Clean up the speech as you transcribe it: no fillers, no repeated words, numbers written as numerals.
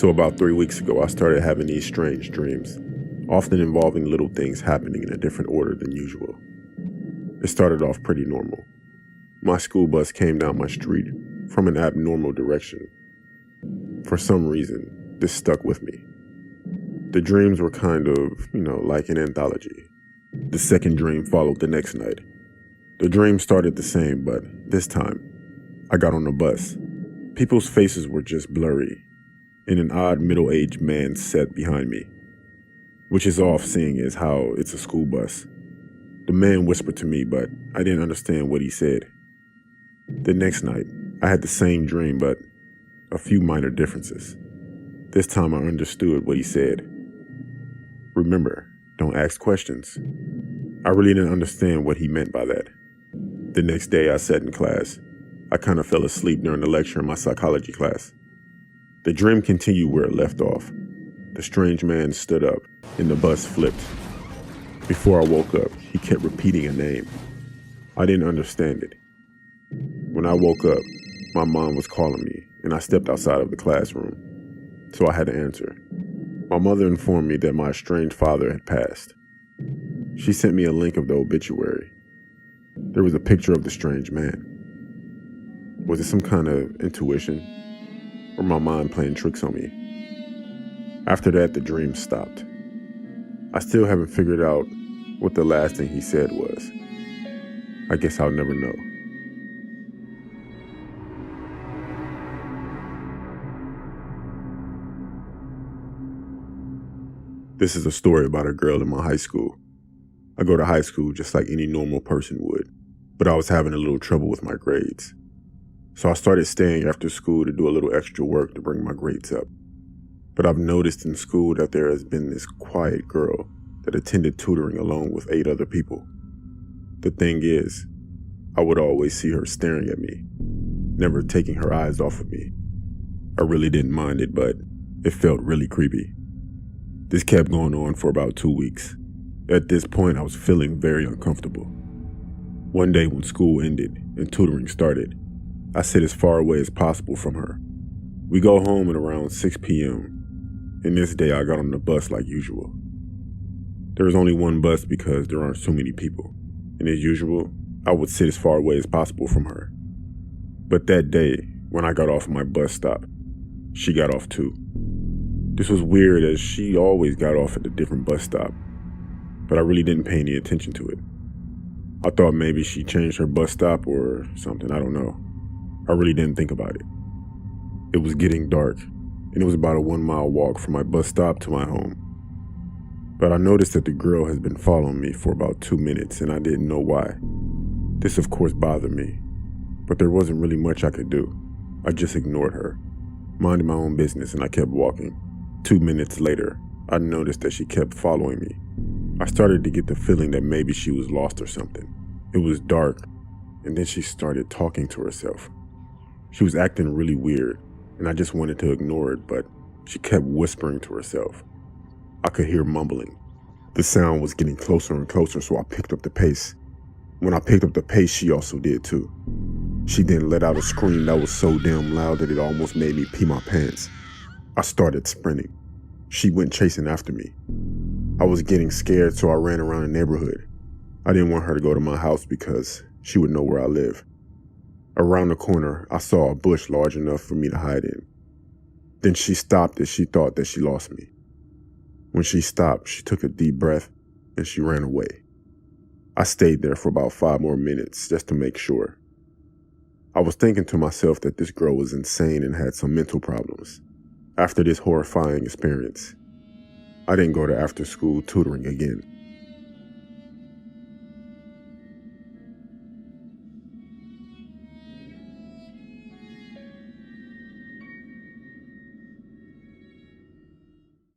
So about 3 weeks ago, I started having these strange dreams, often involving little things happening in a different order than usual. It started off pretty normal. My school bus came down my street from an abnormal direction. For some reason, this stuck with me. The dreams were kind of, like an anthology. The second dream followed the next night. The dream started the same, but this time, I got on the bus. People's faces were just blurry, and an odd middle-aged man sat behind me, which is off seeing as how it's a school bus. The man whispered to me, but I didn't understand what he said. The next night, I had the same dream, but a few minor differences. This time I understood what he said. Remember, don't ask questions. I really didn't understand what he meant by that. The next day I sat in class. I kind of fell asleep during the lecture in my psychology class. The dream continued where it left off. The strange man stood up, and the bus flipped. Before I woke up, he kept repeating a name. I didn't understand it. When I woke up, my mom was calling me, and I stepped outside of the classroom, so I had to answer. My mother informed me that my estranged father had passed. She sent me a link of the obituary. There was a picture of the strange man. Was it some kind of intuition, or my mind playing tricks on me? After that, the dream stopped. I still haven't figured out what the last thing he said was. I guess I'll never know. This is a story about a girl in my high school. I go to high school just like any normal person would, but I was having a little trouble with my grades. So I started staying after school to do a little extra work to bring my grades up. But I've noticed in school that there has been this quiet girl that attended tutoring along with 8 other people. The thing is, I would always see her staring at me, never taking her eyes off of me. I really didn't mind it, but it felt really creepy. This kept going on for about 2 weeks. At this point, I was feeling very uncomfortable. One day when school ended and tutoring started, I sit as far away as possible from her. We go home at around 6 p.m., and this day I got on the bus like usual. There was only one bus because there aren't so many people, and as usual, I would sit as far away as possible from her. But that day, when I got off my bus stop, she got off too. This was weird as she always got off at a different bus stop, but I really didn't pay any attention to it. I thought maybe she changed her bus stop or something, I don't know. I really didn't think about it. It was getting dark, and it was about a 1-mile walk from my bus stop to my home. But I noticed that the girl has been following me for about 2 minutes, and I didn't know why. This of course bothered me, but there wasn't really much I could do. I just ignored her, minding my own business, and I kept walking. 2 minutes later, I noticed that she kept following me. I started to get the feeling that maybe she was lost or something. It was dark, and then she started talking to herself. She was acting really weird, and I just wanted to ignore it, but she kept whispering to herself. I could hear mumbling. The sound was getting closer and closer, so I picked up the pace. When I picked up the pace, she also did too. She then let out a scream that was so damn loud that it almost made me pee my pants. I started sprinting. She went chasing after me. I was getting scared, so I ran around the neighborhood. I didn't want her to go to my house because she would know where I live. Around the corner, I saw a bush large enough for me to hide in. Then she stopped as she thought that she lost me. When she stopped, she took a deep breath and she ran away. I stayed there for about 5 more minutes just to make sure. I was thinking to myself that this girl was insane and had some mental problems. After this horrifying experience, I didn't go to after-school tutoring again.